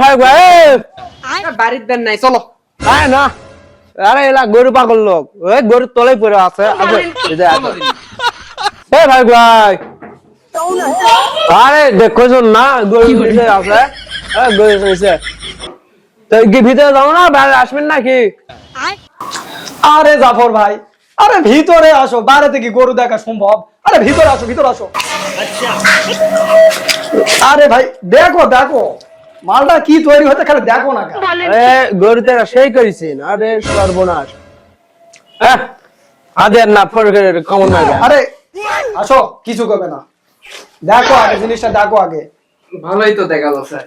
ভাই ভাই বাড়ির দেন নাই চলো। আয় না আরে এলা গরু পাগল লোক ওই গরু তলাই পড়ে আছে ভাই ভাই আরে দেখো না গরু নিচে আছে গরু নিচে তো কি ভিতরে যাও না বাইরে আসবেন নাকি? আরে জাফর ভাই, আরে ভিতরে আসো, বাইরে থেকে গরু দেখা সম্ভব? আরে ভিতরে আসো, ভিতরে আসো। আরে ভাই দেখো দেখো মালটা কি তৈরি হতে, খালি দেখো না। আরে গরু তো সেই করেছেন, আরে সর্বনাশ। আদের না ফরকে কমন না। আরে আসো, কিছু করবে না, দেখো আগে জিনিসটা দেখো আগে। ভালোই তো দেখা যাচ্ছে।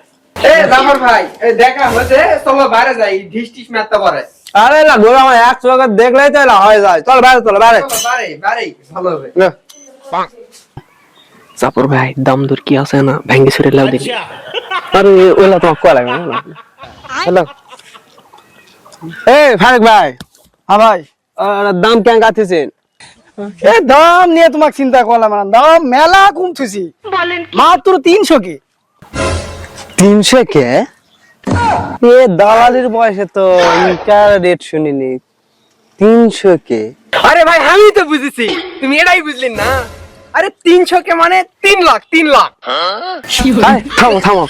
জাফর ভাই দেখা হয়েছে, চলো বাইরে যাই, ঢিস টিস মারতে পারে। আরে না গরু আমার এক চোখে দেখলেই তো এলা হয়ে যায়। চল বাইরে চল বাইরে ভালো হবে। জাফর ভাই দাম দর কি আছে না ভেঙ্গে ছুড়ে লাভ দিন। আরে ওলা তোমার কল লাগে না। হ্যালো ফারুক ভাই। হ্যাঁ ভাই, দাম কেন গাতেছেন? এ দাম নিয়ে তোমাকে চিন্তা করলাম না, দাম মেলা কমতেছি, মাত্র 300 কি। 300 কে? এ দালালির বয়সে তো ইনকার রেট শুনিনি। 300 কে? আরে ভাই আমি তো বুঝেছি, তুমি এটাই বুঝলেন না। আরে 300 কে মানে 3 লাখ। থামো থামো,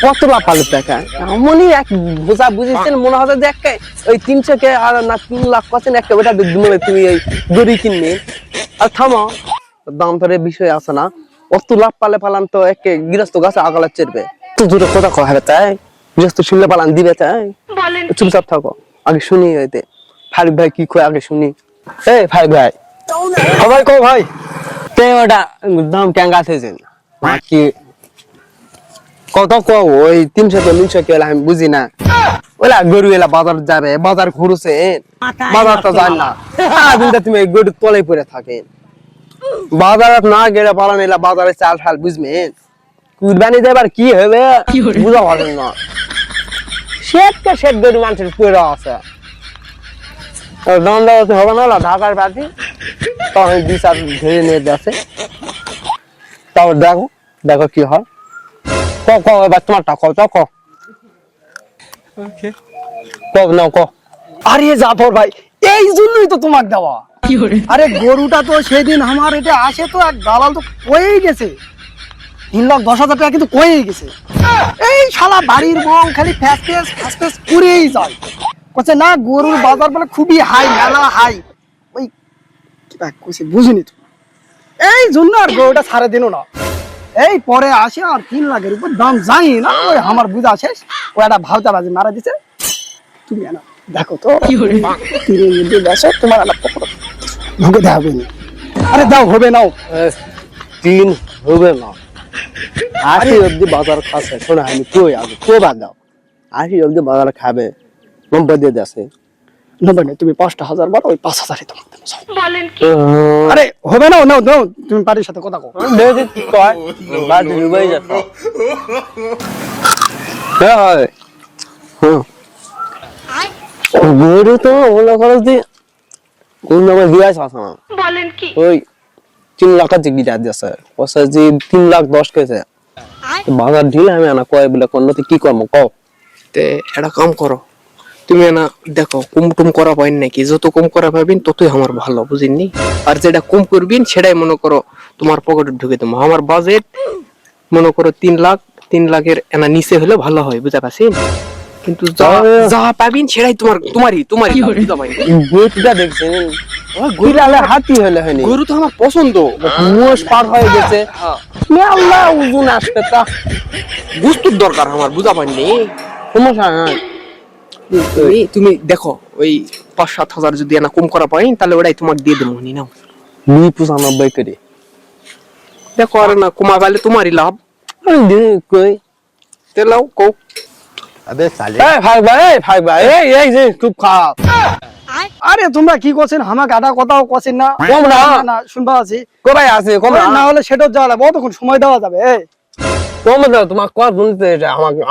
কত লাভ পালো টাকা? এমনই এক বোঝা বুঝেছেন মনে হয় দেখ ওই 300 কে আর না 3 লাখ পাচ্ছেন একটা বেটা দুমলে তুমি এই গড়ি কিনবে। আর থামো, দাম ধরে বিষয় আছে না, অত লাভ পালে পালান তো একে গৃহস্থ গাছে আগালা চেরবে। তো দূরে কথা কয় হবে তাই গৃহস্থ শুনলে পালান দিবে তাই চুপচাপ থাকো, আগে শুনি হইতে ফারুক ভাই কি কয় আগে শুনি। ফারুক ভাই। ভাই কো ভাই, তে ওটা দাম কেন গাছেছেন কি কত কও? ওই 300 কে 300 কে আমি বুঝি না। ওলা গরু এলা বাজার যাবে, বাজার ঘুরছে, বাজার তো জান না। সারাদিনটা তুমি গরু তলে পড়ে থাকেন, বাজার না গেলে পালান এলা বাজারে চাল ফাল বুঝবেন। কুরবানি দেবার কি হবে বুঝা পারেন না। শেট গরু মানুষের পড়ে আছে, দাম দেওয়া হবে না। ঢাকার পার্টি তখন বিচার ধরে নিয়ে যাচ্ছে, তারপর দেখো দেখো কি হয়। এবার তোমারটা কত ক নাও ক। আরে জাফর ভাই এই জন্যই তো তোমাকে দেওয়া। আরে গরুটা তো সেদিন আমার এটা আসে তো এক দালাল তো কয়েই গেছে, 3,10,000 টাকা কিন্তু কয়েই গেছে। এই শালা বাড়ির বউ খালি ফ্যাস করেই যায়, বলছে না গরুর বাজার বলে খুবই হাই, মেলা হাই। ওই কইছে বুঝিনি তো, এই জন্য আর গরুটা ছাড়ে দিল না। এই পরে আসে আর 3 লাখের উপর দাম যাই না, ওই আমার বুঝা শেষ, ও একটা ভাওতাবাজি মারা দিছে। তুমি না দেখো তো তোমার ঢুকে দেওয়া হবে না। আরে দাও হবে নাও। 3 হবে না, 80 অব্দি বাজার খাচ্ছে। শোনা হয়নি কই আগে কো বাদ দাও, 80 অব্দি বাজার খাবে। নম্বর দিয়ে দেছে নম্বর নেই, তুমি 5,000 বলো, ওই 5,000 তোমাকে বলেন কি? আরে হবে নাও নাও দাও, তুমি পার্টির সাথে কথা কও। দেখি কি কয় বাদ দিবাই যা। হয় গরু তো মনে করো যে কোন নামে দিয়াছ আছে না, বলেন কি ওই 3 লাখ জিগিটা দিয়েছে, ওসে যে 3,10,000 কেছে বাজার ঢিলে আমি না কয় বলে কোনতে কি করব কও। তে এটা কাম করো, তুমি না দেখো কুমটুম করা পাইন নাকি, যত কম করা পাবেন ততই আমার ভালো, বুঝিনি? আর যেটা কম করবেন সেটাই মনে করো তোমার পকেটে ঢুকে দেবো। আমার বাজেট মনে করো 3 লাখ, 3 লাখের এনা নিচে হলে ভালো হয়, বুঝতে পারছেন? কিন্তু যা পাবেন সেটাই তোমারই গরুটা দেখছেন গিলালে হাতি হলে হয়নি। গরু তো আমার পছন্দ, মোষ পার হয়ে গেছে, মেলা ওজন আসবে, তা বস্তুর দরকার আমার, বুঝা পাইনি? সমস্যা নাই। তুমি দেখো ওই 5-7 হাজার যদি এনা কম করা পাইন তাহলে ওটাই তোমাকে দিয়ে দেবো, নি নাও 95 করে দেখো। আর না কমা গেলে তোমারই লাভ। কই তেলাও কও। আবে সালে ভাই ভাই এই যে খুব খারাপ। আরে তোমরা কি করছেন, আমাকে আধা কথাও করছেন না। কম না শুনবা আছি কোথায় আছে কম না হলে সেটাও যাওয়া লাগবে, তখন সময় দেওয়া যাবে। কম দাও তোমার কল শুনতে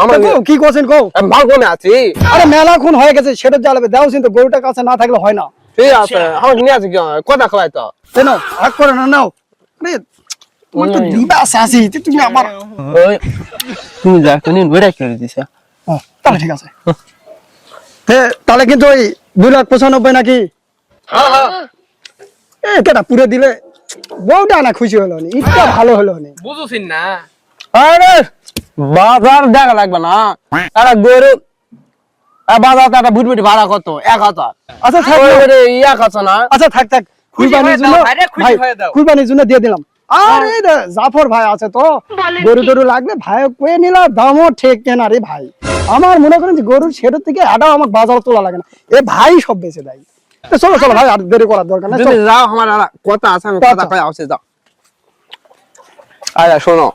আমাকে কি করছেন কও। ভালো কমে আছি। আরে মেলা খুন হয়ে গেছে, সেটা যাওয়া লাগবে। দাও কিন্তু গরুটা কাছে না থাকলে হয় না। ঠিক আছে আমাকে নিয়ে আছে কথা খাওয়াই তো নাও রাগ করে না, নাও। আরে তোমার তো দিবা আসি, তুমি আমার ওই তুমি যা কোন ওইটা করে দিছ ও, তাহলে ঠিক আছে তাহলে কিন্তু ওই 2,95,000 নাকি কেটা পুরে দিলে বউটা না খুশি হলো নি ইটা ভালো হলো নি বুঝুছিন না আরে বাজার দেখা লাগবে না একটা গরু বাজার একটা বুটবুটি ভাড়া কত 1,000। আচ্ছা থাক না। ওরে ইয়া কত না আচ্ছা থাক থাক কুরবানির জন্য ভাই রে, খুশি ভাই হয়ে দাও। কুরবানির জন্য দিয়ে দিলাম আরে রে, জাফর ভাই আছে তো গরু টরু লাগলে ভাই কয়ে নিলাম দামও ঠিক কেনা রে ভাই আমার মনে করেন যে গরুর সেটার থেকে আডাও আমার বাজার তোলা লাগে না এ ভাই সব বেঁচে দেয় তো চলো চলো ভাই আর দেরি করার দরকার নাই তুমি চলো। যাও আমার আর কথা আছে আমি আচ্ছা। কথা কই আসছে যাও। আরে শোনো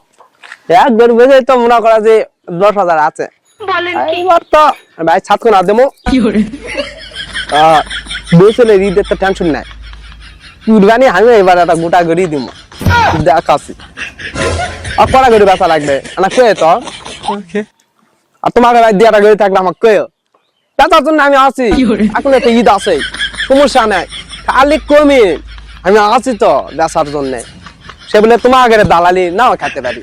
এক গরু বেজে তো মনে করা যে 10,000 আছে এইবার তো ভাই সাত কোনা দেবো বেসলে ঈদের তো টেনশন নাই কুরবানি আমি এবার একটা গোটা গড়ি দিব দেখাছি আর কড়া গড়ি বেচা লাগবে না কয়ে তো আর তোমাকে ভাই দিয়ে একটা গড়ি থাকলে আমাকে কয়ে বেচার জন্য আমি আছি এখন একটা ঈদ আছে সমস্যা নাই খালি কমি আমি আছি তো বেচার জন্য সে বলে তোমার আগে দালালি নাও খেতে পারি